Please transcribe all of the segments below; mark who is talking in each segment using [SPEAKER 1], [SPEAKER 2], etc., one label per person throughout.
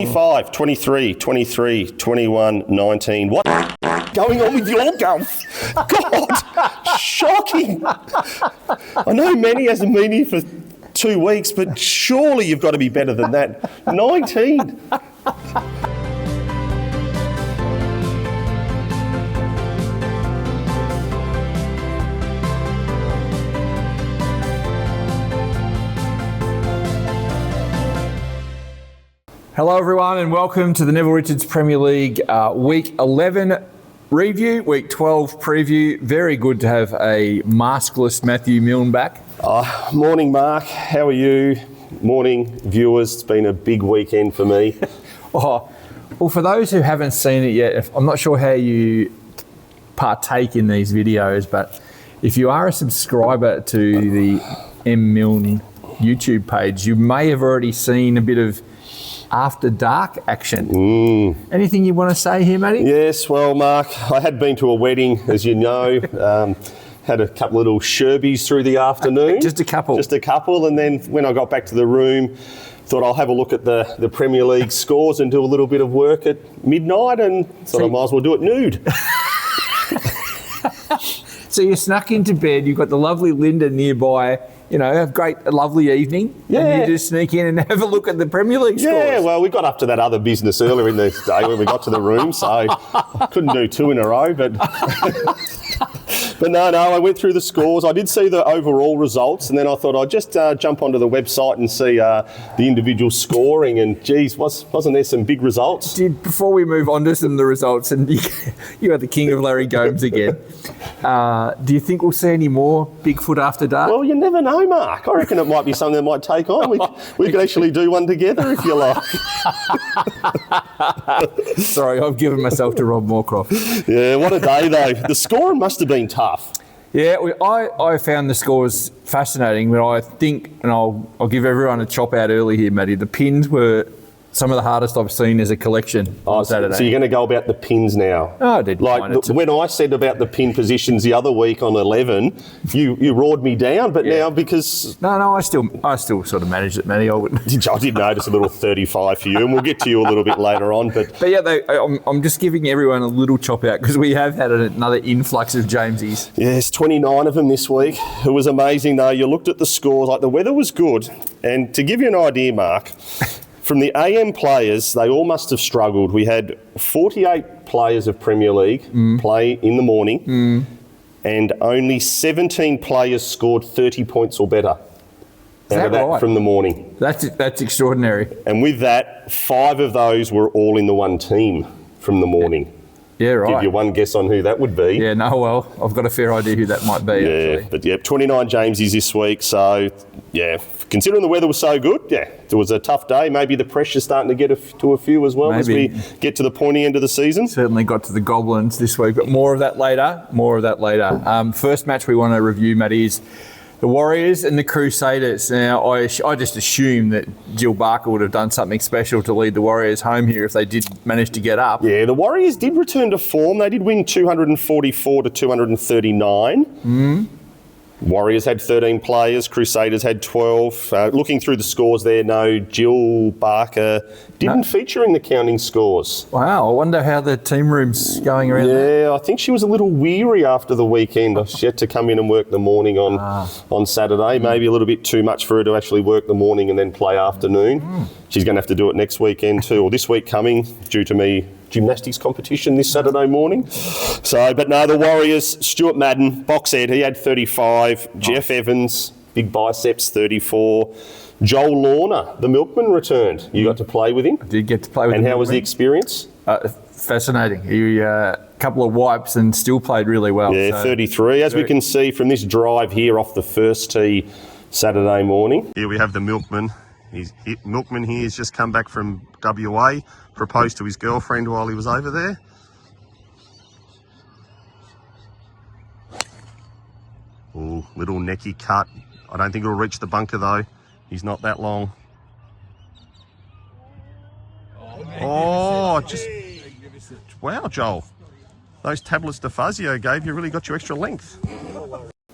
[SPEAKER 1] 25, 23, 23, 21, 19. What going on with your golf? God, shocking. I know Manny hasn't been here for 2 weeks, but surely you've got to be better than that. 19.
[SPEAKER 2] Hello everyone and welcome to the Neville Richards Premier League Week 11 review, Week 12 preview. Very good to have a maskless Matthew Milne back.
[SPEAKER 1] Morning Mark, how are you? Morning viewers, it's been a big weekend for me.
[SPEAKER 2] Well, for those who haven't seen it yet, I'm not sure how you partake in these videos, but if you are a subscriber to the M Milne YouTube page, you may have already seen a bit of after dark action. Anything you want to say here, Matty?
[SPEAKER 1] Yes, well, Mark, I had been to a wedding, as you know. Had a couple of little sherbies through the afternoon.
[SPEAKER 2] Just a couple?
[SPEAKER 1] Just a couple, and then when I got back to the room, thought I'll have a look at the Premier League scores and do a little bit of work at midnight, and thought I might as well do it nude.
[SPEAKER 2] So you snuck into bed, you've got the lovely Linda nearby, you know, a lovely evening.
[SPEAKER 1] Yeah.
[SPEAKER 2] And you just sneak in and have a look at the Premier League scores.
[SPEAKER 1] Yeah, well, we got up to that other business earlier in the day when we got to the room, so I couldn't do two in a row, but... But no, I went through the scores. I did see the overall results, and then I thought I'd just jump onto the website and see the individual scoring, and geez, wasn't there some big results?
[SPEAKER 2] Before we move on to some of the results, and you are the king of Larry Gomes again, do you think we'll see any more Bigfoot after dark?
[SPEAKER 1] Well, you never know, Mark. I reckon it might be something that might take on. We could actually do one together if you like.
[SPEAKER 2] Sorry, I've given myself to Rob Moorcroft.
[SPEAKER 1] Yeah, what a day though. The scoring must have been tough.
[SPEAKER 2] Yeah, I found the scores fascinating, but I think, and I'll give everyone a chop out early here, Matty, the pins were some of the hardest I've seen as a collection on Saturday.
[SPEAKER 1] So you're going to go about the pins now?
[SPEAKER 2] Oh, I did.
[SPEAKER 1] When I said about the pin positions the other week on 11, you roared me down, but now because...
[SPEAKER 2] No, I still sort of managed it, Matty. I
[SPEAKER 1] did notice a little 35 for you, and we'll get to you a little bit later on. But
[SPEAKER 2] yeah, I'm just giving everyone a little chop out because we have had another influx of Jamesies.
[SPEAKER 1] Yes, 29 of them this week. It was amazing though. You looked at the scores, like the weather was good. And to give you an idea, Mark... From the AM players, they all must have struggled. We had 48 players of Premier League play in the morning, and only 17 players scored 30 points or better out of that from the morning.
[SPEAKER 2] That's extraordinary.
[SPEAKER 1] And with that, 5 of those were all in the one team from the morning.
[SPEAKER 2] Yeah, right.
[SPEAKER 1] Give you one guess on who that would be.
[SPEAKER 2] Yeah, no, well, I've got a fair idea who that might be, actually.
[SPEAKER 1] But 29 Jamesies this week, so, yeah, considering the weather was so good, it was a tough day. Maybe the pressure's starting to get to a few as well as we get to the pointy end of the season.
[SPEAKER 2] Certainly got to the Goblins this week, but more of that later. First match we want to review, Matty, is the Warriors and the Crusaders. Now, I just assume that Jill Barker would have done something special to lead the Warriors home here if they did manage to get up. Yeah,
[SPEAKER 1] the Warriors did return to form. They did win 244 to 239. Warriors had 13 players, Crusaders had 12. Looking through the scores there, no, Jill Barker didn't feature in the counting scores.
[SPEAKER 2] Wow, I wonder how the team room's going around
[SPEAKER 1] there. I think she was a little weary after the weekend. She had to come in and work the morning on Saturday. Maybe a little bit too much for her to actually work the morning and then play afternoon. She's going to have to do it next weekend too, or this week coming, due to me gymnastics competition this Saturday morning. So, but no, the Warriors, Stuart Madden, box head, he had 35. Jeff Evans, big biceps, 34. Joel Lorna, the milkman, returned. You got to play with him?
[SPEAKER 2] I did get to play with him.
[SPEAKER 1] And how was the experience?
[SPEAKER 2] Fascinating. He couple of wipes and still played really well.
[SPEAKER 1] Yeah, so 33. As we can see from this drive here off the first tee Saturday morning. Here we have the milkman. Milkman here has just come back from WA, proposed to his girlfriend while he was over there. Oh, little necky cut. I don't think it'll reach the bunker though. He's not that long. Oh, just wow, Joel. Those tablets DeFazio gave you really got you extra length.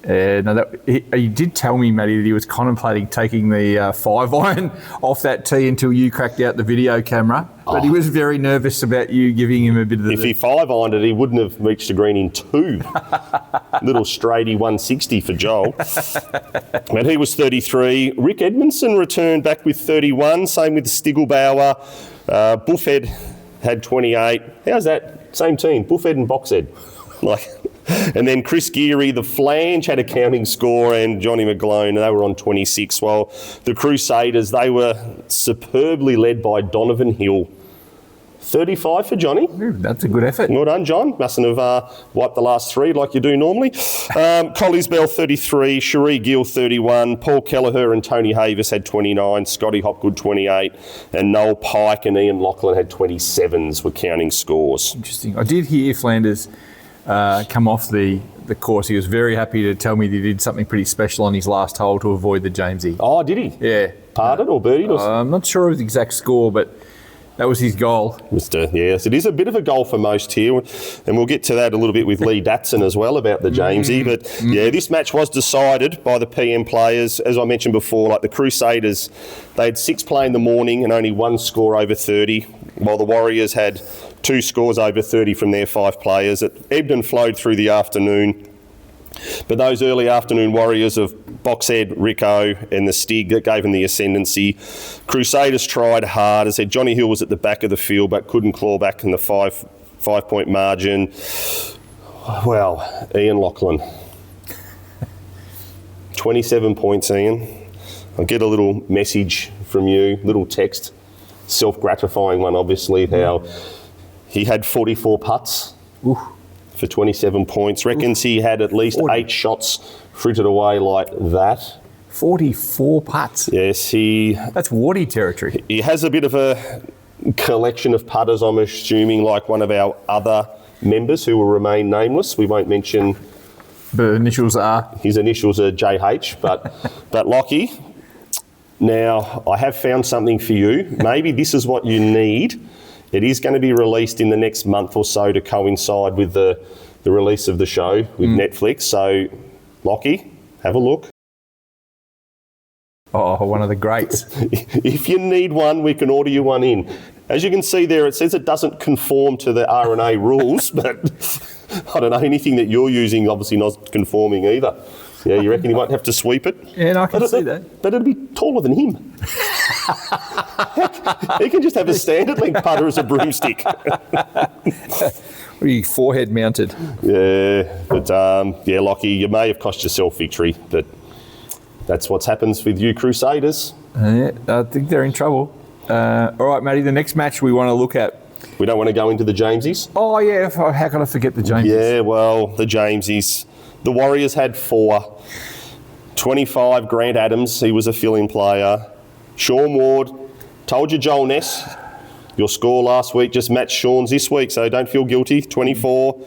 [SPEAKER 2] He did tell me, Matty, that he was contemplating taking the 5-iron off that tee until you cracked out the video camera. But he was very nervous about you giving him a bit of the...
[SPEAKER 1] If he 5-ironed it, he wouldn't have reached the green in 2. Little straighty 160 for Joel. But he was 33. Rick Edmondson returned back with 31. Same with Stiglbauer. Buffhead had 28. How's that? Same team, Buffhead and Boxhead. And then Chris Geary, the flange, had a counting score, and Johnny McGlone, they were on 26. While the Crusaders, they were superbly led by Donovan Hill. 35 for Johnny.
[SPEAKER 2] That's a good effort.
[SPEAKER 1] Well done, John. Mustn't have wiped the last 3 like you do normally. Collies Bell, 33. Cherie Gill, 31. Paul Kelleher and Tony Havis had 29. Scotty Hopgood, 28. And Noel Pike and Ian Lachlan had 27s were counting scores.
[SPEAKER 2] Interesting. I did hear Flanders come off the course. He was very happy to tell me that he did something pretty special on his last hole to avoid the Jamesy.
[SPEAKER 1] Oh, did he?
[SPEAKER 2] Yeah.
[SPEAKER 1] Pardon or birdied?
[SPEAKER 2] I'm not sure of the exact score, but that was his goal.
[SPEAKER 1] Yes, it is a bit of a goal for most here, and we'll get to that a little bit with Lee Datson as well about the Jamesy. But this match was decided by the PM players. As I mentioned before, like the Crusaders, they had 6 play in the morning and only 1 score over 30, while the Warriors had 2 scores over 30 from their 5 players. It ebbed and flowed through the afternoon. But those early afternoon Warriors of Boxhead, Rico and the Stig that gave them the ascendancy. Crusaders tried hard. As I said, Johnny Hill was at the back of the field but couldn't claw back in the 5-point margin. Well, Ian Lachlan. 27 points, Ian. I'll get a little message from you, little text, self-gratifying one obviously, how he had 44 putts.
[SPEAKER 2] Ooh.
[SPEAKER 1] For 27 points. Reckons he had at least 8 shots frittered away like that.
[SPEAKER 2] 44 putts.
[SPEAKER 1] Yes,
[SPEAKER 2] that's Wardy territory.
[SPEAKER 1] He has a bit of a collection of putters, I'm assuming, like one of our other members who will remain nameless. We won't mention...
[SPEAKER 2] The initials are?
[SPEAKER 1] His initials are JH, but Lockie, now I have found something for you. Maybe this is what you need. It is going to be released in the next month or so to coincide with the release of the show with Netflix. So, Lockie, have a look.
[SPEAKER 2] Oh, one of the greats.
[SPEAKER 1] If you need one, we can order you one in. As you can see there, it says it doesn't conform to the R&A rules, but I don't know, anything that you're using obviously not conforming either. Yeah, you reckon he might have to sweep it?
[SPEAKER 2] Yeah, no, I can see that.
[SPEAKER 1] But it'll be taller than him. Heck, he can just have a standard length putter as a broomstick.
[SPEAKER 2] What are you, forehead mounted?
[SPEAKER 1] Yeah, but Lockie, you may have cost yourself victory, but that's what happens with you Crusaders.
[SPEAKER 2] Yeah, I think they're in trouble. All right, Matty, the next match we want to look at.
[SPEAKER 1] We don't want to go into the Jamesies?
[SPEAKER 2] Oh, yeah, how can I forget the Jamesies?
[SPEAKER 1] Yeah, well, the Jamesies. The Warriors had 4. 25, Grant Adams, he was a fill-in player. Sean Ward, told you Joel Ness, your score last week just matched Sean's this week, so don't feel guilty, 24.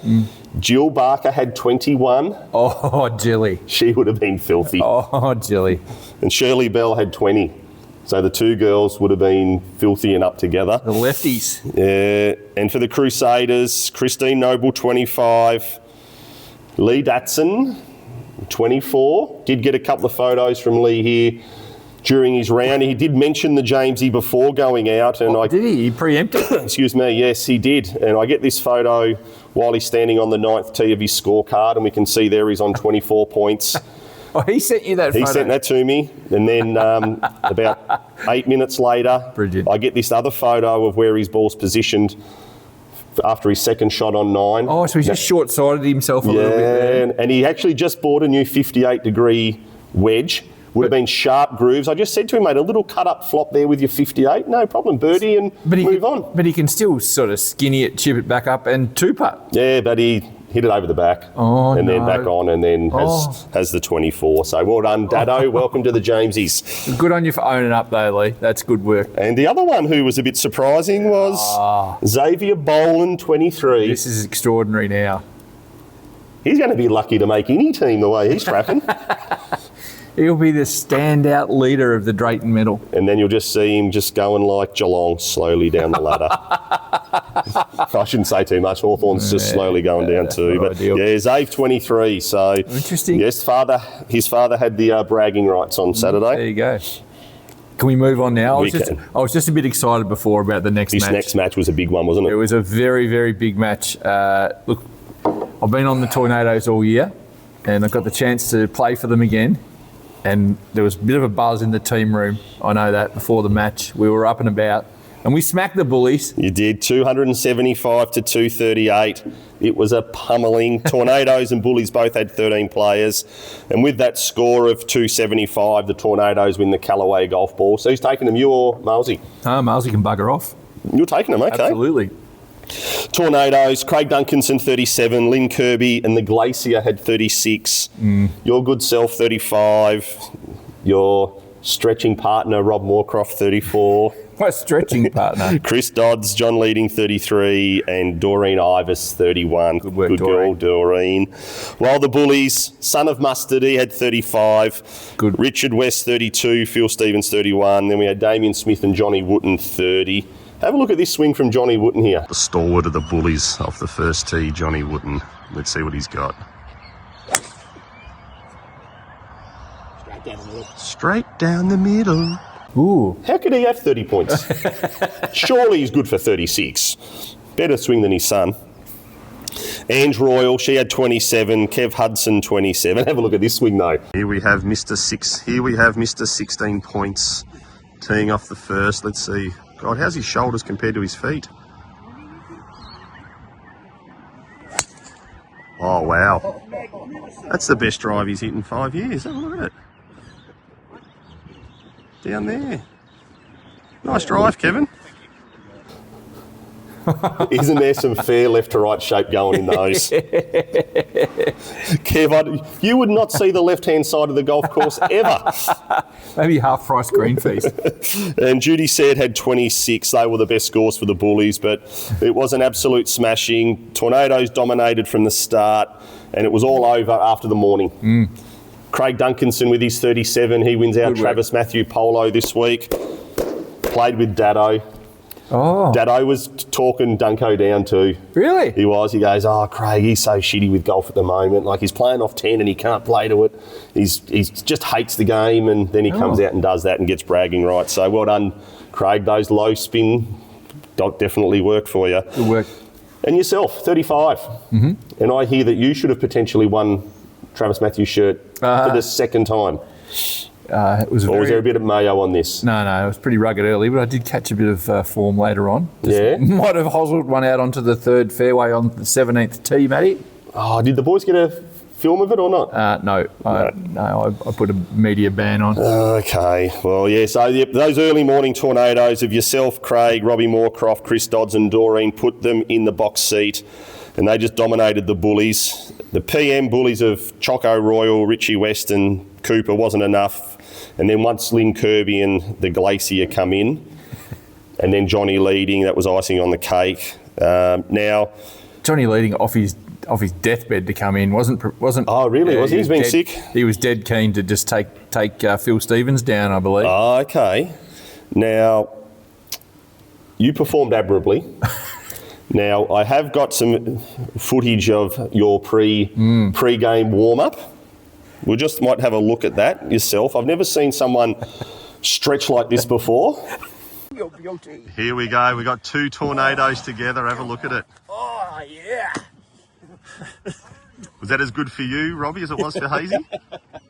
[SPEAKER 1] Jill Barker had 21.
[SPEAKER 2] Oh, Jilly.
[SPEAKER 1] She would have been filthy.
[SPEAKER 2] Oh, Jilly.
[SPEAKER 1] And Shirley Bell had 20. So the 2 girls would have been filthy and up together.
[SPEAKER 2] The lefties.
[SPEAKER 1] Yeah, and for the Crusaders, Christine Noble, 25. Lee Datson, 24. Did get a couple of photos from Lee here during his round. He did mention the Jamesy before going out. And
[SPEAKER 2] did he? He preempted?
[SPEAKER 1] Excuse me, yes, he did. And I get this photo while he's standing on the 9th tee of his scorecard, and we can see there he's on 24 points.
[SPEAKER 2] Oh, he sent you that photo?
[SPEAKER 1] He sent that to me. And then about 8 minutes later,
[SPEAKER 2] Brilliant.
[SPEAKER 1] I get this other photo of where his ball's positioned after his second shot on 9.
[SPEAKER 2] Oh, so he's just short-sighted himself a little bit there.
[SPEAKER 1] And he actually just bought a new 58-degree wedge. Would have been sharp grooves. I just said to him, mate, a little cut-up flop there with your 58. No problem, birdie, and move on.
[SPEAKER 2] But he can still sort of skinny it, chip it back up, and 2-putt.
[SPEAKER 1] Yeah, but he hit it over the back.
[SPEAKER 2] Oh,
[SPEAKER 1] and then back on, and then has the 24. So well done, Dado. Welcome to the Jamesies.
[SPEAKER 2] Good on you for owning up, though, Lee. That's good work.
[SPEAKER 1] And the other one who was a bit surprising was Xavier Boland, 23.
[SPEAKER 2] This is extraordinary now.
[SPEAKER 1] He's going to be lucky to make any team the way he's tracking.
[SPEAKER 2] He'll be the standout leader of the Drayton medal.
[SPEAKER 1] And then you'll just see him just going like Geelong slowly down the ladder. I shouldn't say too much. Hawthorn's just slowly going down too. But
[SPEAKER 2] ideal.
[SPEAKER 1] yeah, Zave 23. So
[SPEAKER 2] Interesting.
[SPEAKER 1] Yes, his father had the bragging rights on Saturday.
[SPEAKER 2] There you go. Can we move on now?
[SPEAKER 1] We can.
[SPEAKER 2] I was just a bit excited before about the next match.
[SPEAKER 1] This next match was a big one, wasn't it?
[SPEAKER 2] It was a very, very big match. Look, I've been on the Tornadoes all year, and I got the chance to play for them again. And there was a bit of a buzz in the team room. I know that before the match. We were up and about. And we smacked the Bullies.
[SPEAKER 1] You did, 275 to 238. It was a pummeling. Tornadoes and Bullies both had 13 players. And with that score of 275, the Tornadoes win the Callaway golf ball. So who's taking them, you or Malsey?
[SPEAKER 2] Malsey can bugger off.
[SPEAKER 1] You're taking them, okay.
[SPEAKER 2] Absolutely.
[SPEAKER 1] Tornadoes, Craig Duncanson 37, Lynn Kirby and the Glacier had 36. Your good self 35. Your stretching partner Rob Moorcroft 34.
[SPEAKER 2] My stretching partner.
[SPEAKER 1] Chris Dodds, John Leading 33 and Doreen Ivers 31.
[SPEAKER 2] Good work,
[SPEAKER 1] Good girl, Doreen. While the Bullies, Son of Mustard, he had 35.
[SPEAKER 2] Good.
[SPEAKER 1] Richard West 32, Phil Stevens 31. Then we had Damien Smith and Johnny Wooten 30. Have a look at this swing from Johnny Wooten here. The stalwart of the Bullies off the first tee, Johnny Wooten. Let's see what he's got. Straight down the middle.
[SPEAKER 2] Ooh.
[SPEAKER 1] How could he have 30 points? Surely he's good for 36. Better swing than his son. Ange Royal, she had 27. Kev Hudson, 27. Have a look at this swing though. Here we have Mr. 16 points. Teeing off the first. Let's see. God, how's his shoulders compared to his feet? Oh, wow. That's the best drive he's hit in 5 years. Have a look at it. Down there. Nice drive, Kevin. Isn't there some fair left to right shape going in those? Kev, you would not see the left-hand side of the golf course ever.
[SPEAKER 2] Maybe half-price green fees.
[SPEAKER 1] And Judy said had 26. They were the best scores for the Bullies, but it was an absolute smashing. Tornadoes dominated from the start, and it was all over after the morning. Craig Duncanson with his 37. He wins out Travis Matthew Polo this week. Played with Dado.
[SPEAKER 2] Oh.
[SPEAKER 1] Dado was talking Dunko down too.
[SPEAKER 2] Really?
[SPEAKER 1] He was. He goes, oh, Craig, he's so shitty with golf at the moment. Like, he's playing off 10 and he can't play to it. He's just hates the game, and then he comes out and does that and gets bragging rights. So well done, Craig. Those low spin definitely work for you.
[SPEAKER 2] Good work.
[SPEAKER 1] And yourself, 35. And I hear that you should have potentially won Travis Matthews' shirt for the second time. Was there a bit of mayo on this?
[SPEAKER 2] No, it was pretty rugged early, but I did catch a bit of form later on. Might have hoselled one out onto the third fairway on the 17th tee, Matty.
[SPEAKER 1] Oh, did the boys get a film of it or not?
[SPEAKER 2] No. I put a media ban on.
[SPEAKER 1] Okay, well, yeah, so those early morning Tornadoes of yourself, Craig, Robbie Moorcroft, Chris Dodds and Doreen put them in the box seat, and they just dominated the Bullies. The PM Bullies of Choco Royal, Richie West and Cooper wasn't enough. And then once Lynn Kirby and the Glacier come in, and then Johnny Leading, that was icing on the cake. Now,
[SPEAKER 2] Johnny Leading off his deathbed to come in wasn't.
[SPEAKER 1] Oh, really? Was he? He's been sick.
[SPEAKER 2] He was dead keen to just take Phil Stevens down, I believe.
[SPEAKER 1] Oh, okay. Now, you performed admirably. Now, I have got some footage of your pre-game warm-up. We just might have a look at that yourself. I've never seen someone stretch like this before. Here we go. We got two Tornadoes together. Have a look at it.
[SPEAKER 3] Oh, yeah.
[SPEAKER 1] Was that as good for you, Robbie, as it was for Hazy?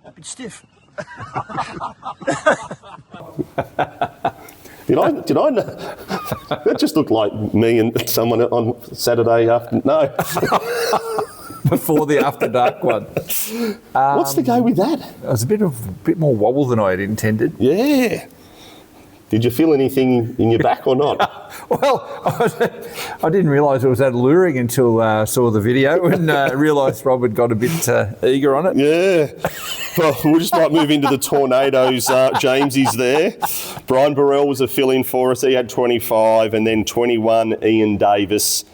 [SPEAKER 3] A bit stiff.
[SPEAKER 1] Did I know? That just looked like me and someone on Saturday afternoon. No.
[SPEAKER 2] Before the After Dark one.
[SPEAKER 1] What's the go with that?
[SPEAKER 2] It was a bit more wobble than I had intended.
[SPEAKER 1] Yeah. Did you feel anything in your back or not?
[SPEAKER 2] Well, I didn't realise it was that alluring until I saw the video and realised Rob had got a bit eager on it.
[SPEAKER 1] Yeah. Well, we just might move into the Tornadoes. Jamesy's there. Brian Burrell was a fill-in for us. He had 25, and then 21, Ian Davis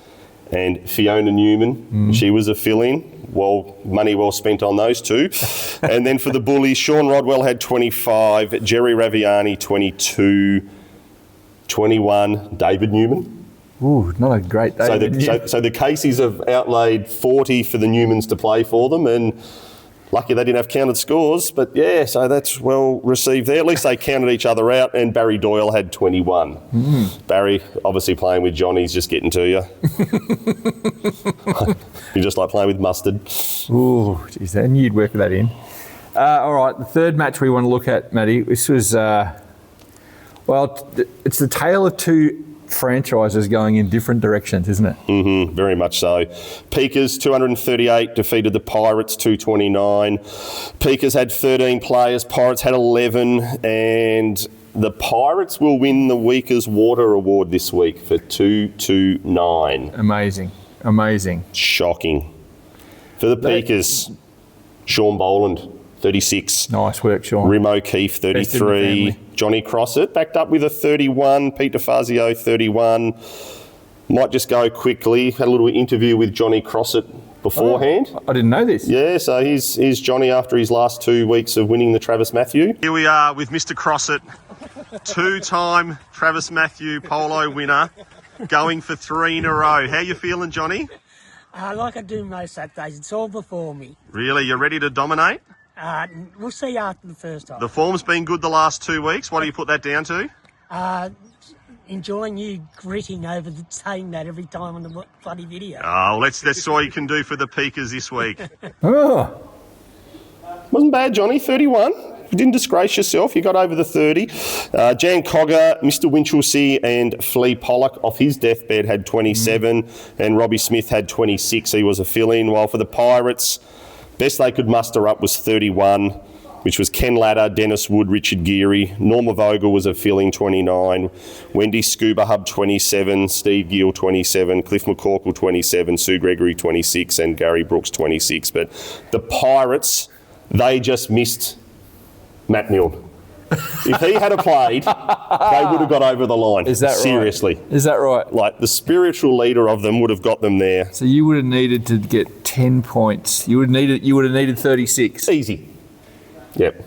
[SPEAKER 1] and Fiona Newman. She was a fill-in. Well, money well spent on those two. And then for the Bullies, Sean Rodwell had 25, Jerry Raviani 22, 21, David Newman.
[SPEAKER 2] Ooh, not a great day.
[SPEAKER 1] So the Caseys have outlaid 40 for the Newmans to play for them, and lucky they didn't have counted scores. But yeah, so that's well received there. At least they counted each other out, and Barry Doyle had 21. Barry, obviously playing with Johnny's just getting to you. You just like playing with mustard.
[SPEAKER 2] Ooh, geez, and you'd work that in. All right, the third match we want to look at, Matty, this was, it's the tale of two franchises going in different directions, isn't it?
[SPEAKER 1] Very much so. Peakers, 238, defeated the Pirates, 229. Peakers had 13 players, Pirates had 11, and the Pirates will win the Weekers Water Award this week for 229.
[SPEAKER 2] Amazing.
[SPEAKER 1] Shocking. For the Peakers, Sean Boland, 36.
[SPEAKER 2] Nice work, Sean.
[SPEAKER 1] Rim O'Keefe, 33. Johnny Crossett, backed up with a 31. Pete DeFazio, 31. Might just go quickly. Had a little interview with Johnny Crossett beforehand.
[SPEAKER 2] Oh, I didn't know this.
[SPEAKER 1] Yeah, so here's Johnny after his last 2 weeks of winning the Travis Matthew. Here we are with Mr. Crossett, 2-time Travis Matthew polo winner, going for 3 in a row. How you feeling, Johnny?
[SPEAKER 3] Like I do most Saturdays, it's all before me.
[SPEAKER 1] Really, you ready to dominate?
[SPEAKER 3] We'll see after the first time.
[SPEAKER 1] The form's been good the last 2 weeks. What do you put that down to?
[SPEAKER 3] Enjoying you gritting over saying that every time on the bloody video.
[SPEAKER 1] Oh, that's all you can do for the Peakers this week.
[SPEAKER 2] Oh.
[SPEAKER 1] Wasn't bad, Johnny. 31. You didn't disgrace yourself. You got over the 30. Jan Cogger, Mr. Winchelsea and Flea Pollock off his deathbed had 27 and Robbie Smith had 26. He was a fill-in. While for the Pirates, best they could muster up was 31, which was Ken Latta, Dennis Wood, Richard Geary. Norma Vogel was a fill-in, 29. Wendy Scuba Hub, 27. Steve Gill, 27. Cliff McCorkle, 27. Sue Gregory, 26. And Gary Brooks, 26. But the Pirates, they just missed Matt Milne. If he had played, they would have got over the line.
[SPEAKER 2] Is that right?
[SPEAKER 1] Seriously.
[SPEAKER 2] Is that right?
[SPEAKER 1] Like, the spiritual leader of them would have got them there.
[SPEAKER 2] So you would have needed to get 10 points. You would have needed 36.
[SPEAKER 1] Easy. Yep.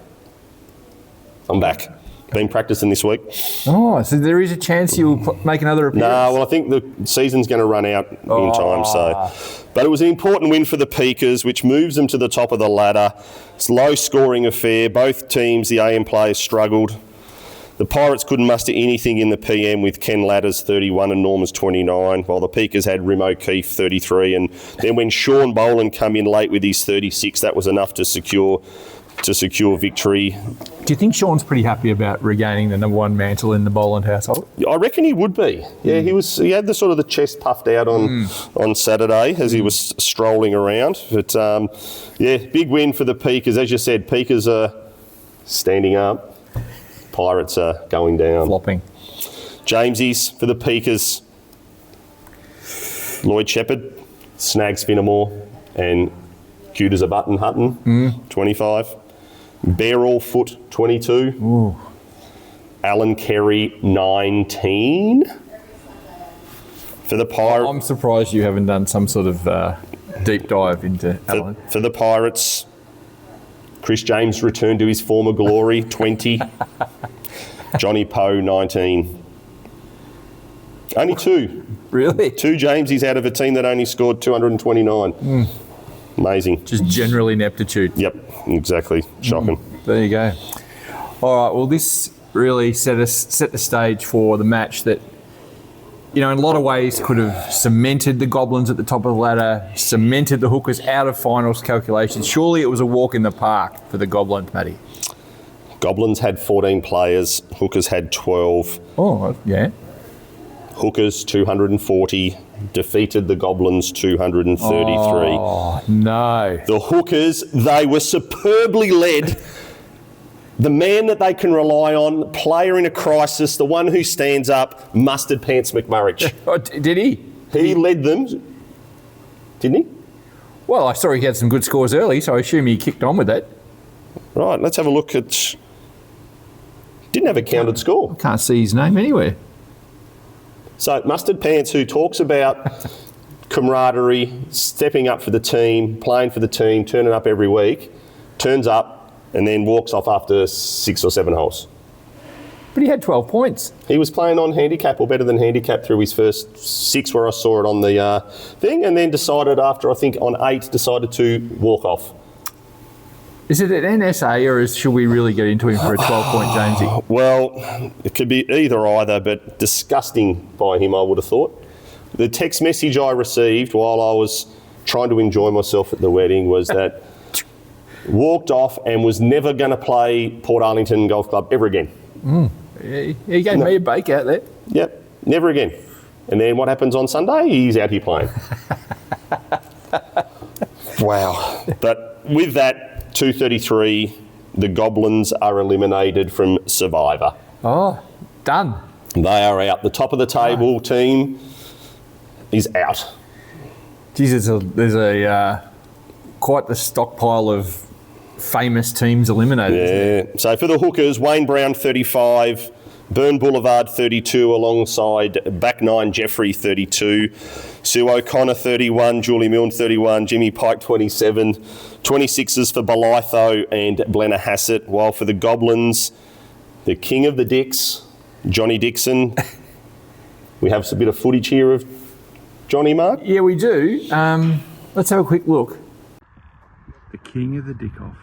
[SPEAKER 1] I'm back. Been practicing this week.
[SPEAKER 2] Oh, so there is a chance you'll make another appearance?
[SPEAKER 1] No, well, I think the season's going to run out in time. So, but it was an important win for the Peakers, which moves them to the top of the ladder. It's a low-scoring affair. Both teams, the AM players, struggled. The Pirates couldn't muster anything in the PM with Ken Ladders 31 and Norman's 29, while the Peakers had Rim O'Keefe 33. And then when Sean Boland come in late with his 36, that was enough to secure victory.
[SPEAKER 2] Do you think Sean's pretty happy about regaining the number one mantle in the Boland household?
[SPEAKER 1] I reckon he would be. Yeah, he had the sort of the chest puffed out on Saturday as he was strolling around. But big win for the Peakers. As you said, Peakers are standing up. Pirates are going down.
[SPEAKER 2] Flopping.
[SPEAKER 1] Jamesies for the Peakers. Lloyd Shepherd, Snags Finnemore, and cute as a button Hutton, 25. Bearall Foot, 22.
[SPEAKER 2] Ooh.
[SPEAKER 1] Alan Kerry, 19. For the Pirates.
[SPEAKER 2] I'm surprised you haven't done some sort of deep dive into Alan.
[SPEAKER 1] For the Pirates, Chris James returned to his former glory, 20. Johnny Poe, 19. Only 2.
[SPEAKER 2] Really?
[SPEAKER 1] 2 Jamesies out of a team that only scored 229. Amazing.
[SPEAKER 2] Just general ineptitude.
[SPEAKER 1] Yep, exactly. Shocking.
[SPEAKER 2] There you go. All right, well, this really set the stage for the match that, in a lot of ways could have cemented the Goblins at the top of the ladder, cemented the Hookers out of finals calculations. Surely it was a walk in the park for the Goblins, Matty.
[SPEAKER 1] Goblins had 14 players. Hookers had 12.
[SPEAKER 2] Oh, yeah.
[SPEAKER 1] Hookers, 240. Defeated the Goblins 233.
[SPEAKER 2] Oh, no.
[SPEAKER 1] The Hookers, they were superbly led. The man that they can rely on, player in a crisis, the one who stands up, Mustard Pants McMurray.
[SPEAKER 2] Oh, did he?
[SPEAKER 1] He led them, didn't he?
[SPEAKER 2] Well, I saw he had some good scores early, so I assume he kicked on with that.
[SPEAKER 1] Right, let's have a look at... Didn't have a counted score.
[SPEAKER 2] Can't see his name anywhere.
[SPEAKER 1] So Mustard Pants, who talks about camaraderie, stepping up for the team, playing for the team, turning up every week, turns up and then walks off after 6 or 7 holes.
[SPEAKER 2] But he had 12 points.
[SPEAKER 1] He was playing on handicap or better than handicap through his first 6 where I saw it on the thing, and then decided after, I think, on 8, decided to walk off.
[SPEAKER 2] Is it an NSA or should we really get into him for a 12-point Jamesy?
[SPEAKER 1] Well, it could be either, but disgusting by him, I would have thought. The text message I received while I was trying to enjoy myself at the wedding was that walked off and was never going to play Portarlington Golf Club ever again.
[SPEAKER 2] He gave me a bake out there.
[SPEAKER 1] Yep, never again. And then what happens on Sunday? He's out here playing. Wow. But with that, 233, the Goblins are eliminated from Survivor.
[SPEAKER 2] Oh, done.
[SPEAKER 1] They are out. The top of the table team is out.
[SPEAKER 2] Jesus, there's a quite the stockpile of famous teams eliminated.
[SPEAKER 1] Yeah. So for the Hookers, Wayne Brown 35, Burn Boulevard 32, alongside back 9 Jeffrey 32, Sue O'Connor 31, Julie Milne 31, Jimmy Pike 27, 26s for Belitho and Blenna Hassett. While for the Goblins, the king of the Dicks, Johnny Dixon. We have a bit of footage here of Johnny, Mark.
[SPEAKER 2] Yeah, we do. Let's have a quick look. The king of the dick-off.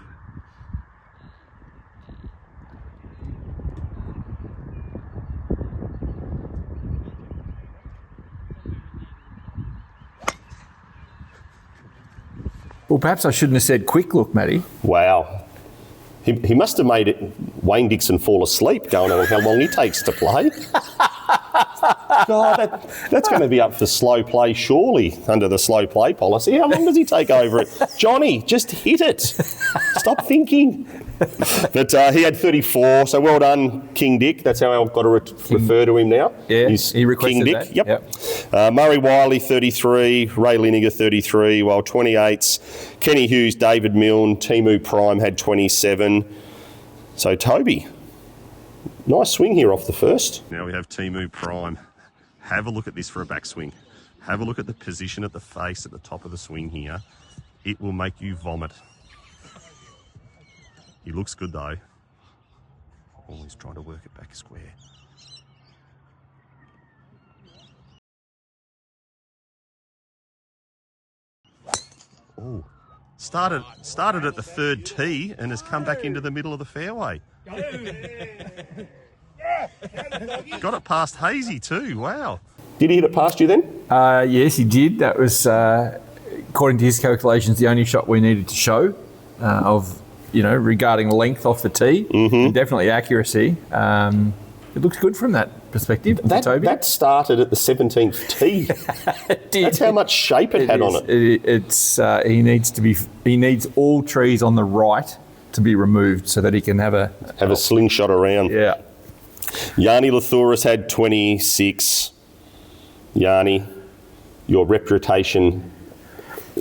[SPEAKER 2] Well, perhaps I shouldn't have said quick look, Matty.
[SPEAKER 1] Wow. He must have made Wayne Dixon fall asleep going on how long he takes to play. God, that's going to be up for slow play, surely, under the slow play policy. How long does he take over it? Johnny, just hit it. Stop thinking. But he had 34, so well done, King Dick. That's how I've got to refer to him now.
[SPEAKER 2] Yeah,
[SPEAKER 1] He's
[SPEAKER 2] he requested
[SPEAKER 1] King Dick.
[SPEAKER 2] that.
[SPEAKER 1] Yep. Murray Wiley, 33, Ray Liniger, 33, while 28s, Kenny Hughes, David Milne, Timu Prime had 27. So, Toby, nice swing here off the first. Now we have Timu Prime. Have a look at this for a backswing. Have a look at the position at the face at the top of the swing here. It will make you vomit. He looks good though. Oh, he's trying to work it back square. Oh, started at the third tee and has come back into the middle of the fairway. Got it past Hazy too, wow. Did he hit it past you then?
[SPEAKER 2] Yes, he did. That was, according to his calculations, the only shot we needed to show of, regarding length off the tee. Mm-hmm. Definitely accuracy. It looks good from that perspective. Toby.
[SPEAKER 1] That started at the 17th tee.
[SPEAKER 2] It did.
[SPEAKER 1] That's how much shape it had on it.
[SPEAKER 2] He needs all trees on the right to be removed so that he can have a
[SPEAKER 1] slingshot around.
[SPEAKER 2] Yeah.
[SPEAKER 1] Yanni Lathouris had 26. Yanni, your reputation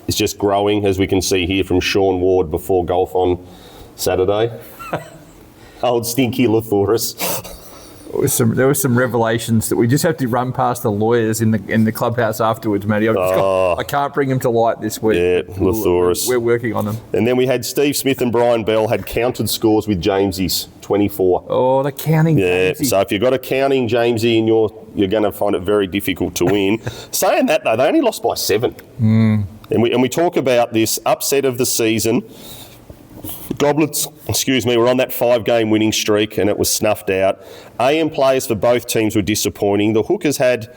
[SPEAKER 1] is just growing, as we can see here from Sean Ward before golf on Saturday. Old stinky Lathouris.
[SPEAKER 2] There were some revelations that we just have to run past the lawyers in the clubhouse afterwards, Matty. I can't bring them to light this week.
[SPEAKER 1] Yeah, Lathouris.
[SPEAKER 2] We're working on them.
[SPEAKER 1] And then we had Steve Smith and Brian Bell had counted scores with Jamesy's 24.
[SPEAKER 2] Oh, the counting.
[SPEAKER 1] Yeah,
[SPEAKER 2] Jamesy.
[SPEAKER 1] so if you've got a counting Jamesy in you're going to find it very difficult to win. Saying that though, they only lost by 7. And we talk about this upset of the season. Goblins, were on that 5-game winning streak and it was snuffed out. AM players for both teams were disappointing. The Hookers had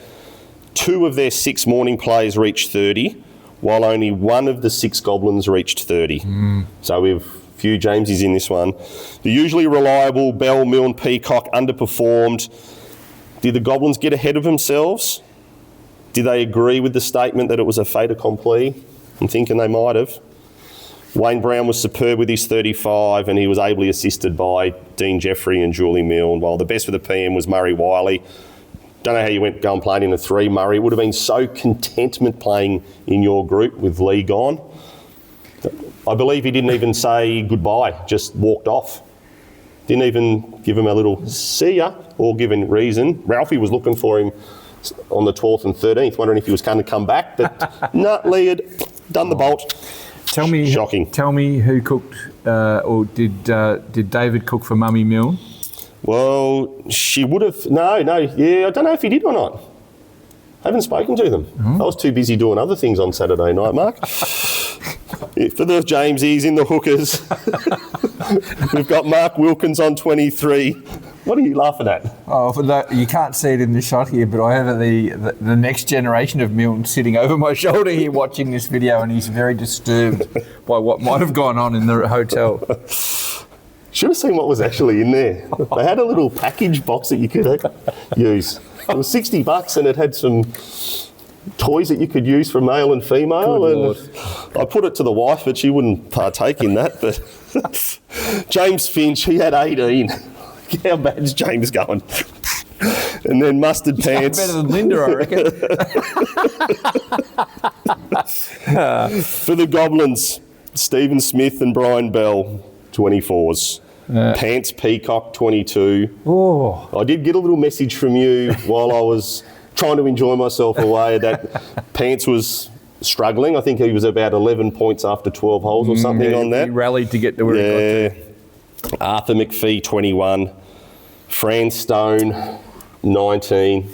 [SPEAKER 1] 2 of their 6 morning players reach 30, while only 1 of the 6 Goblins reached 30. So we have a few Jameses in this one. The usually reliable Bell, Milne, Peacock underperformed. Did the Goblins get ahead of themselves? Did they agree with the statement that it was a fait accompli? I'm thinking they might have. Wayne Brown was superb with his 35 and he was ably assisted by Dean Jeffrey and Julie Milne, while the best for the PM was Murray Wiley. Don't know how you went go and played in a 3, Murray. It would have been so contentment playing in your group with Lee gone. I believe he didn't even say goodbye, just walked off. Didn't even give him a little see ya or give him reason. Ralphie was looking for him on the 12th and 13th, wondering if he was going to come back, but no, Lee had done the bolt. Shocking.
[SPEAKER 2] Tell me who cooked, or did David cook for Mummy Milne?
[SPEAKER 1] Well, she would have. No. Yeah, I don't know if he did or not. Haven't spoken to them. I was too busy doing other things on Saturday night, Mark. Yeah, for the Jamesies in the hookers, we've got Mark Wilkins on 23. What are you laughing at?
[SPEAKER 2] Oh, you can't see it in the shot here, but I have the next generation of Milton sitting over my shoulder here watching this video, and he's very disturbed by what might have gone on in the hotel.
[SPEAKER 1] Should have seen what was actually in there. They had a little package box that you could use. It was $60 and it had some toys that you could use for male and female.
[SPEAKER 2] Good
[SPEAKER 1] and
[SPEAKER 2] Lord.
[SPEAKER 1] I put it to the wife, but she wouldn't partake in that. But James Finch, he had 18. How bad's James going? And then Mustard Pants.
[SPEAKER 2] Better than Linda, I reckon.
[SPEAKER 1] For the Goblins, Stephen Smith and Brian Bell, 24s. Pants Peacock, 22.
[SPEAKER 2] Oh,
[SPEAKER 1] I did get a little message from you while I was trying to enjoy myself away that Pants was struggling. I think he was about 11 points after 12 holes or something on that.
[SPEAKER 2] He rallied to get to where he got to.
[SPEAKER 1] Arthur McPhee, 21. Fran Stone, 19.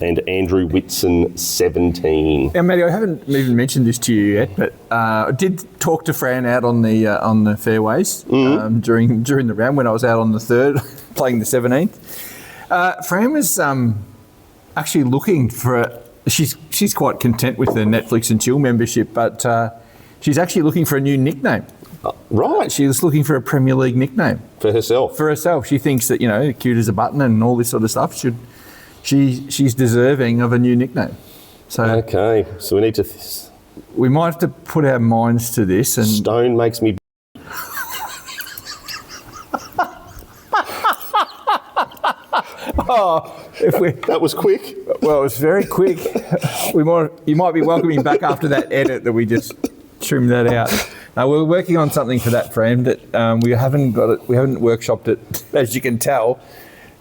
[SPEAKER 1] And Andrew Whitson, 17.
[SPEAKER 2] Yeah, Matty, I haven't even mentioned this to you yet, but I did talk to Fran out on the fairways during the round when I was out on the third, playing the 17th. Fran was actually looking for. She's quite content with the Netflix and Chill membership, but she's actually looking for a new nickname.
[SPEAKER 1] Right.
[SPEAKER 2] She was looking for a Premier League nickname
[SPEAKER 1] For herself.
[SPEAKER 2] for herself. She thinks that cute as a button and all this sort of stuff should. She's deserving of a new nickname. So
[SPEAKER 1] Okay, so we need to...
[SPEAKER 2] we might have to put our minds to this. And
[SPEAKER 1] Stone makes me... That was quick.
[SPEAKER 2] Well, it was very quick. You might be welcoming back after that edit that we just trimmed that out. Now we're working on something for that, Fran. That we haven't got it. We haven't workshopped it, as you can tell,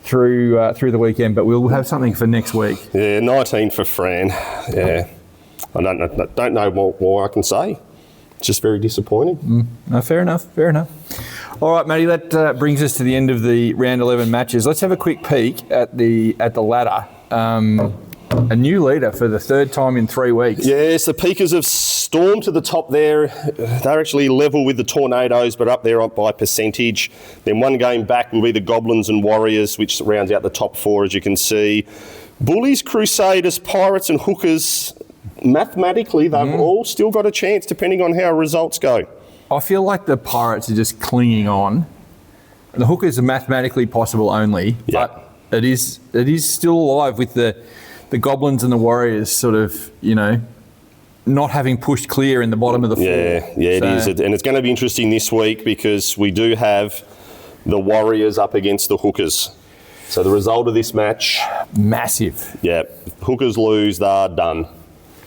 [SPEAKER 2] through the weekend. But we'll have something for next week.
[SPEAKER 1] Yeah, 19 for Fran. Yeah, I don't know what more I can say. It's just very disappointing.
[SPEAKER 2] No, fair enough. All right, Matty, that brings us to the end of the round 11 matches. Let's have a quick peek at the ladder. A new leader for the third time in 3 weeks.
[SPEAKER 1] Yes, the Peakers have stormed to the top there. They're actually level with the Tornadoes, but up there by percentage. Then one game back will be the Goblins and Warriors, which rounds out the top four, as you can see. Bullies, Crusaders, Pirates and Hookers, mathematically, they've all still got a chance, depending on how results go.
[SPEAKER 2] I feel like the Pirates are just clinging on. The Hookers are mathematically possible only,
[SPEAKER 1] Yeah.
[SPEAKER 2] but it is still alive with the Goblins and the Warriors sort of, not having pushed clear in the bottom of the four.
[SPEAKER 1] Yeah, it is. And it's going to be interesting this week because we do have the Warriors up against the Hookers. So the result of this match...
[SPEAKER 2] Massive.
[SPEAKER 1] Yeah, Hookers lose, they're done.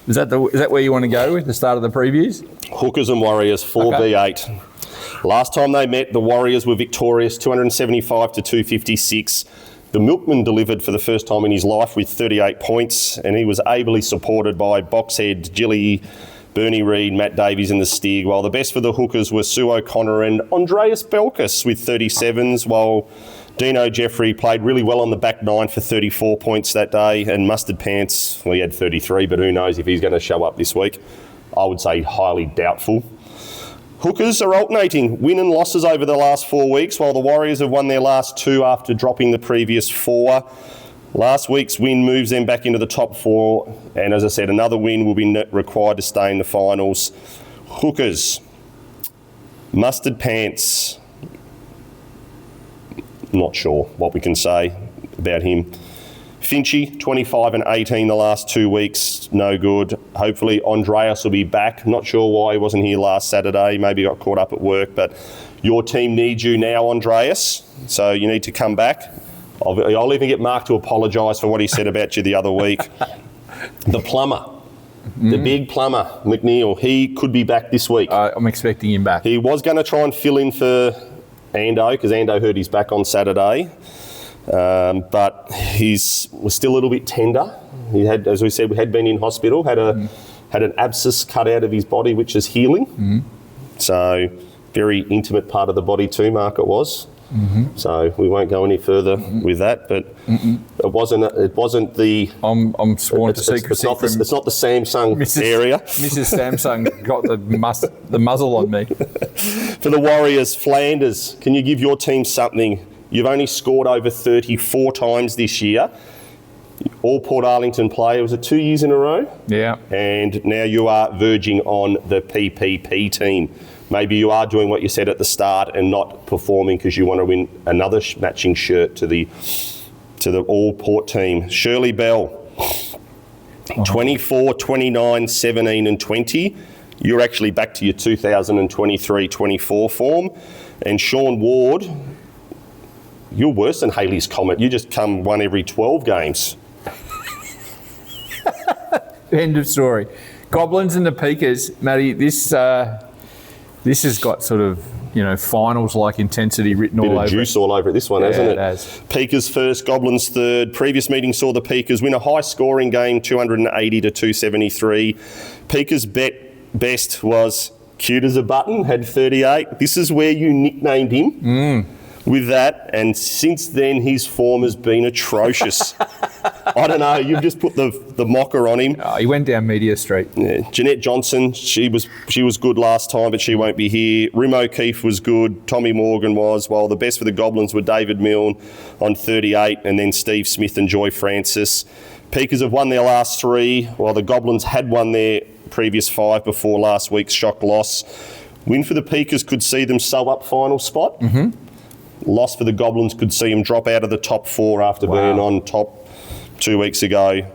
[SPEAKER 2] Is that where you want to go with the start of the previews?
[SPEAKER 1] Hookers and Warriors, 4v8. Last time they met, the Warriors were victorious, 275 to 256. The Milkman delivered for the first time in his life with 38 points, and he was ably supported by Boxhead, Gilly, Bernie Reid, Matt Davies and the Stig, while the best for the Hookers were Sue O'Connor and Andreas Belkis with 37s, while Dino Jeffrey played really well on the back nine for 34 points that day, and Mustard Pants, well, he had 33, but who knows if he's going to show up this week. I would say highly doubtful. Hookers are alternating win and losses over the last 4 weeks, while the Warriors have won their last two after dropping the previous four. Last week's win moves them back into the top four, and as I said, another win will be required to stay in the finals. Hookers, Mustard Pants, not sure what we can say about him. Finchy, 25 and 18 the last 2 weeks, no good. Hopefully Andreas will be back. Not sure why he wasn't here last Saturday. Maybe got caught up at work, but your team needs you now, Andreas, so you need to come back. I'll even get Mark to apologise for what he said about you the other week. The plumber, the big plumber, McNeil, he could be back this week.
[SPEAKER 2] I'm expecting him back.
[SPEAKER 1] He was going to try and fill in for Ando, because Ando hurt his back on Saturday. But was still a little bit tender. He had, as we said, had been in hospital, had an abscess cut out of his body, which is healing. So very intimate part of the body too, Mark, it was. So we won't go any further with that. But it wasn't the.
[SPEAKER 2] I'm sworn to secrecy.
[SPEAKER 1] It's not the Samsung area.
[SPEAKER 2] Mrs. Samsung got the muzzle on me.
[SPEAKER 1] For the Warriors, Flanders, can you give your team something? You've only scored over 34 times this year. All Portarlington play. Was it 2 years in a row?
[SPEAKER 2] Yeah.
[SPEAKER 1] And now you are verging on the PPP team. Maybe you are doing what you said at the start and not performing because you want to win another matching shirt to the All Port team. Shirley Bell, 24, 29, 17 and 20. You're actually back to your 2023-24 form. And Sean Ward, you're worse than Haley's Comet. You just come one every 12 games.
[SPEAKER 2] End of story. Goblins and the Peakers, Matty, this has got sort of, finals-like intensity written all over it.
[SPEAKER 1] Bit of juice all over it, this one, hasn't it?
[SPEAKER 2] It has.
[SPEAKER 1] Peakers first, Goblins third. Previous meeting saw the Peakers win a high-scoring game, 280 to 273. Peakers' best was cute as a button, had 38. This is where you nicknamed him with that, and since then his form has been atrocious. I don't know, you've just put the mocker on him.
[SPEAKER 2] Oh, he went down Media Street.
[SPEAKER 1] Yeah. Jeanette Johnson, she was good last time, but she won't be here. Rim O'Keefe was good. Tommy Morgan was. While the best for the Goblins were David Milne on 38, and then Steve Smith and Joy Francis. Peakers have won their last 3, while the Goblins had won their previous 5 before last week's shock loss. Win for the Peakers could see them sub up final spot. Loss for the Goblins could see them drop out of the top 4 after being on top 2 weeks ago.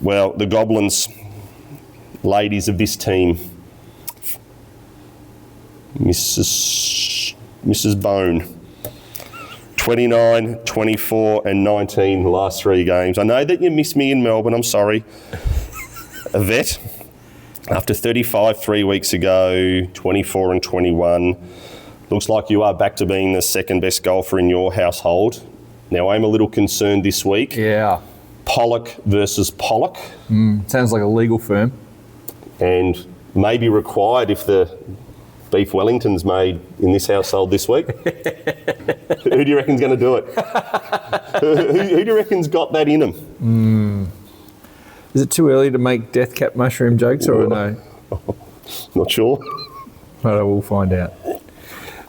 [SPEAKER 1] Well, the Goblins, ladies of this team, Mrs. Bone, 29, 24 and 19 the last 3 games. I know that you missed me in Melbourne, I'm sorry. A vet, after 35 3 weeks ago, 24 and 21. Looks like you are back to being the second best golfer in your household. Now, I'm a little concerned this week.
[SPEAKER 2] Yeah.
[SPEAKER 1] Pollock versus Pollock.
[SPEAKER 2] Sounds like a legal firm.
[SPEAKER 1] And maybe required if the beef Wellington's made in this household this week. Who do you reckon's going to do it? Who do you reckon's got that in them?
[SPEAKER 2] Is it too early to make death cap mushroom jokes or no?
[SPEAKER 1] Not sure.
[SPEAKER 2] But we'll find out.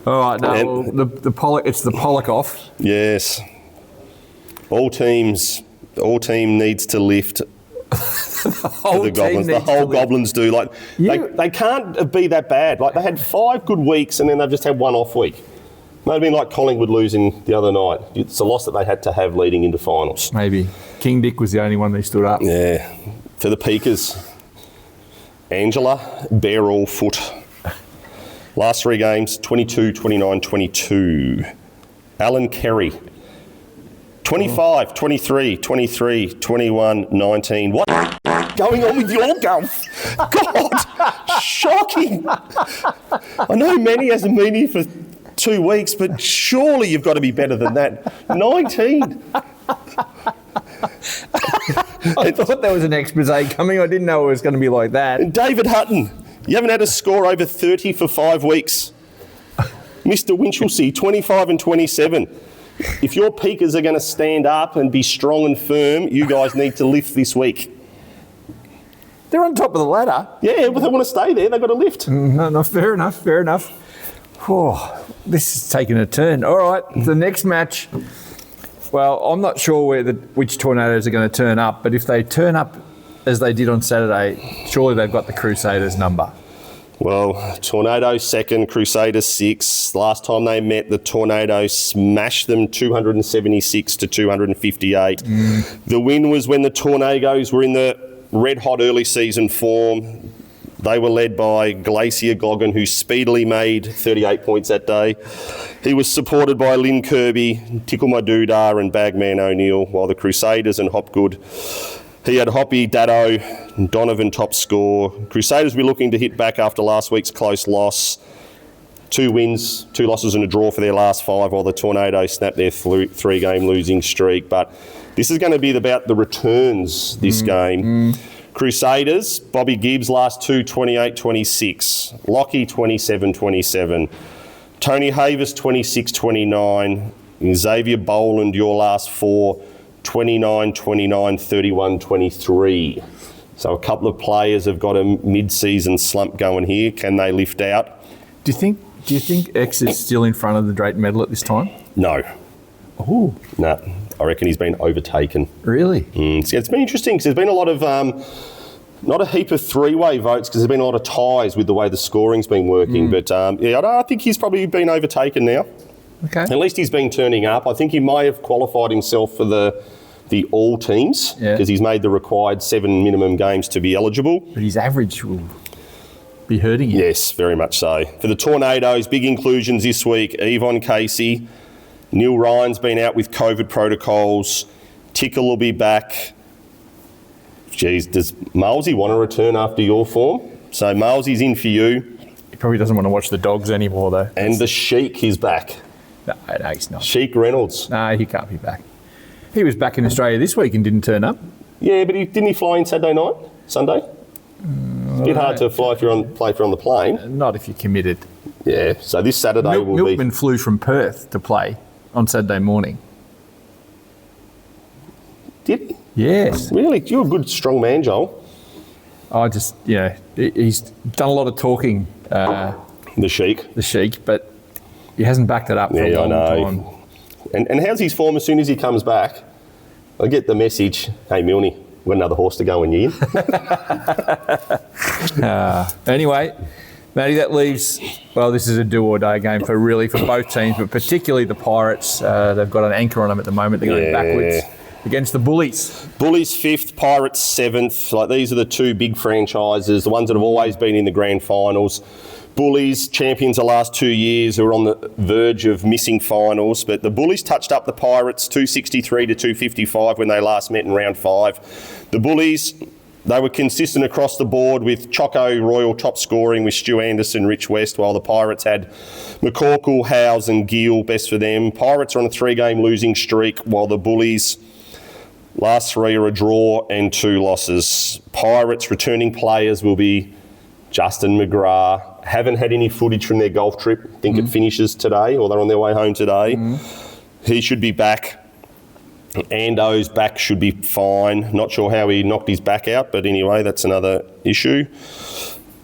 [SPEAKER 2] All right, the Pollock, it's the Pollock off.
[SPEAKER 1] Yes. All team needs to lift for the Goblins. The whole Goblins do. Like they can't be that bad. Like they had 5 good weeks and then they've just had 1 off week. Might have been like Collingwood losing the other night. It's a loss that they had to have leading into finals.
[SPEAKER 2] Maybe. King Dick was the only one that stood up.
[SPEAKER 1] Yeah. For the Peakers, Angela, bare all foot. Last 3 games, 22, 29, 22. Alan Kerry, 25, 23, 23, 21, 19. What going on with your golf? God, shocking. I know Manny hasn't been here for 2 weeks, but surely you've got to be better than that. 19.
[SPEAKER 2] I thought there was an expose coming. I didn't know it was going to be like that.
[SPEAKER 1] And David Hutton, you haven't had a score over 30 for 5 weeks. Mr. Winchelsea, 25 and 27. If your Peakers are going to stand up and be strong and firm, you guys need to lift this week.
[SPEAKER 2] They're on top of the ladder.
[SPEAKER 1] Yeah, but they want to stay there. They've got to lift.
[SPEAKER 2] No, fair enough. Oh, this is taking a turn. All right, the next match. Well, I'm not sure which Tornadoes are going to turn up, but if they turn up as they did on Saturday, surely they've got the Crusaders number.
[SPEAKER 1] Well, Tornadoes second, Crusaders 6. Last time they met, the Tornadoes smashed them 276 to 258. The win was when the Tornadoes were in the red-hot early season form. They were led by Glacier Goggin, who speedily made 38 points that day. He was supported by Lynn Kirby, Tickle My Doodar and Bagman O'Neill, while the Crusaders and Hopgood, he had Hoppy, Dado, and Donovan top score. Crusaders will be looking to hit back after last week's close loss. 2 wins, 2 losses and a draw for their last 5, while the Tornadoes snapped their 3-game losing streak. But this is going to be about the returns this game. Crusaders, Bobby Gibbs, last 2, 28-26. Lockie, 27-27. Tony Havers, 26-29. Xavier Boland, your last four, 29-29, 31-23. So a couple of players have got a mid-season slump going here. Can they lift out?
[SPEAKER 2] Do you think X is still in front of the Drayton medal at this time?
[SPEAKER 1] No.
[SPEAKER 2] Oh.
[SPEAKER 1] No. I reckon he's been overtaken.
[SPEAKER 2] Really?
[SPEAKER 1] So it's been interesting because there's been a lot of, not a heap of three-way votes because there's been a lot of ties with the way the scoring's been working. But I think he's probably been overtaken now.
[SPEAKER 2] Okay.
[SPEAKER 1] At least he's been turning up. I think he may have qualified himself for the all teams because he's made the required 7 minimum games to be eligible.
[SPEAKER 2] But his average will be hurting him.
[SPEAKER 1] Yes, very much so. For the Tornadoes, big inclusions this week. Yvonne Casey, Neil Ryan's been out with COVID protocols. Tickle will be back. Geez, does Malesy want to return after your form? So Malesy's in for you.
[SPEAKER 2] He probably doesn't want to watch the Dogs anymore, though.
[SPEAKER 1] And the Sheik is back.
[SPEAKER 2] No, he's not.
[SPEAKER 1] Sheik Reynolds.
[SPEAKER 2] No, he can't be back. He was back in Australia this week and didn't turn up.
[SPEAKER 1] Yeah, but didn't he fly in Sunday? It's a bit hard to fly if you're on the plane.
[SPEAKER 2] Not if you're committed.
[SPEAKER 1] Yeah, so this Saturday will be...
[SPEAKER 2] Milkman flew from Perth to play on Saturday morning.
[SPEAKER 1] Did he?
[SPEAKER 2] Yes.
[SPEAKER 1] Really? You're a good, strong man, Joel.
[SPEAKER 2] He's done a lot of talking,
[SPEAKER 1] The Sheik.
[SPEAKER 2] but he hasn't backed it up for a long time.
[SPEAKER 1] And how's his form as soon as he comes back? I get the message, hey, Milne, we've got another horse to go in you.
[SPEAKER 2] Anyway, Matty, that leaves, this is a do-or-die game for both teams, but particularly the Pirates. They've got an anchor on them at the moment. They're going backwards against the Bullies.
[SPEAKER 1] Bullies 5th, Pirates 7th. These are the two big franchises, the ones that have always been in the grand finals. Bullies, champions the last 2 years, who are on the verge of missing finals. But the Bullies touched up the Pirates 263 to 255 when they last met in round 5. The Bullies, they were consistent across the board with Choco Royal top scoring with Stu Anderson, Rich West, while the Pirates had McCorkle, Howes and Gill, best for them. Pirates are on a 3-game losing streak, while the Bullies, last 3 are a draw and 2 losses. Pirates returning players will be Justin McGrath. Haven't had any footage from their golf trip. I think it finishes today, or they're on their way home today. He should be back. Ando's back should be fine. Not sure how he knocked his back out, but anyway, that's another issue.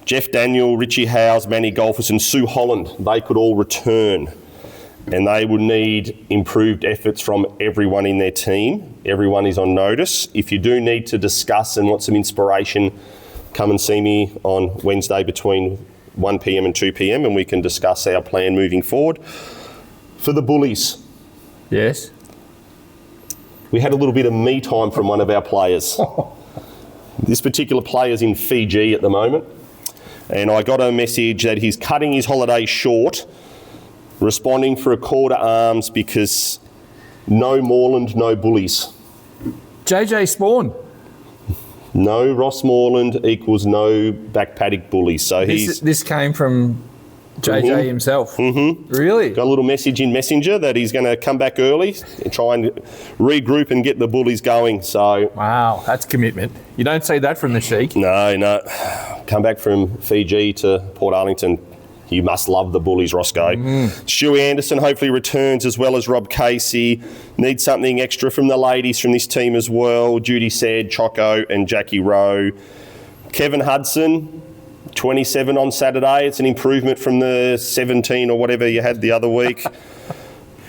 [SPEAKER 1] Jeff Daniel, Richie Howes, Manny Golfers and Sue Holland, they could all return. And they would need improved efforts from everyone in their team. Everyone is on notice. If you do need to discuss and want some inspiration, come and see me on Wednesday between 1 p.m. and 2 p.m. and we can discuss our plan moving forward. For the Bullies.
[SPEAKER 2] Yes.
[SPEAKER 1] We had a little bit of me time from one of our players. This particular player's in Fiji at the moment. And I got a message that he's cutting his holiday short, responding for a call to arms because no Moreland, no Bullies.
[SPEAKER 2] JJ Spawn.
[SPEAKER 1] No Ross Moreland equals no back paddock Bullies. So
[SPEAKER 2] this came from JJ himself. Really?
[SPEAKER 1] Got a little message in Messenger that he's going to come back early and try and regroup and get the Bullies going. So
[SPEAKER 2] wow, that's commitment. You don't see that from the Sheik.
[SPEAKER 1] No. Come back from Fiji to Portarlington. You must love the Bullies, Roscoe. Stewie Anderson hopefully returns, as well as Rob Casey. Need something extra from the ladies from this team as well. Judy Said, Choco and Jackie Rowe. Kevin Hudson, 27 on Saturday. It's an improvement from the 17 or whatever you had the other week.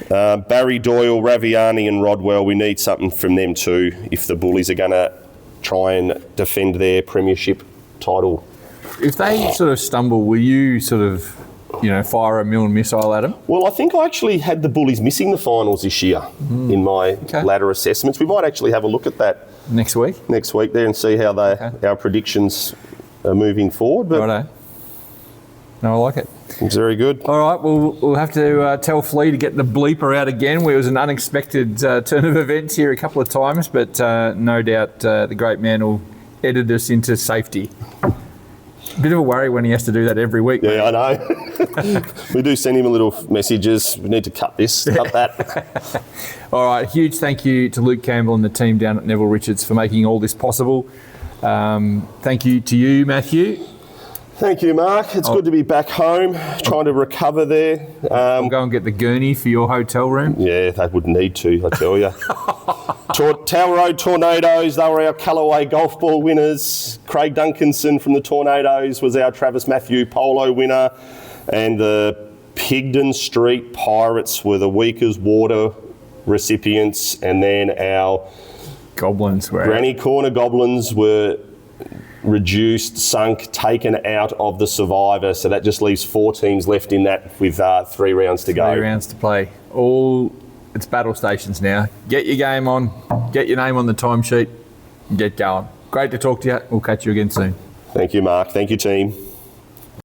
[SPEAKER 1] Barry Doyle, Raviani and Rodwell. We need something from them too if the Bullies are going to try and defend their premiership title.
[SPEAKER 2] If they sort of stumble, will you sort of, fire a Milne missile at them?
[SPEAKER 1] Well, I think I actually had the Bullies missing the finals this year in my ladder assessments. We might actually have a look at that
[SPEAKER 2] next week
[SPEAKER 1] there and see how our predictions are moving forward. But
[SPEAKER 2] righto. No, I like it.
[SPEAKER 1] It's very good.
[SPEAKER 2] All right, we'll have to tell Flea to get the bleeper out again. It was an unexpected turn of events here a couple of times, but no doubt the great man will edit us into safety. Bit of a worry when he has to do that every week.
[SPEAKER 1] Yeah, mate. I know. We do send him a little messages. We need to cut this, cut that.
[SPEAKER 2] All right, huge thank you to Luke Campbell and the team down at Neville Richards for making all this possible. Thank you to you, Matthew.
[SPEAKER 1] Thank you, Mark. It's good to be back home, trying to recover there.
[SPEAKER 2] I'll go and get the gurney for your hotel room.
[SPEAKER 1] Yeah, they would need to, I tell you. Tower Road Tornadoes, they were our Callaway golf ball winners. Craig Duncanson from the Tornadoes was our Travis Matthew polo winner. And the Pigden Street Pirates were the Weakers Water recipients. And then our
[SPEAKER 2] Goblins were.
[SPEAKER 1] Granny Corner Goblins were reduced, sunk, taken out of the Survivor. So that just leaves 4 teams left in that with 3 rounds to go.
[SPEAKER 2] 3 rounds to play. It's battle stations now. Get your game on, get your name on the timesheet, and get going. Great to talk to you. We'll catch you again soon.
[SPEAKER 1] Thank you, Mark. Thank you, team.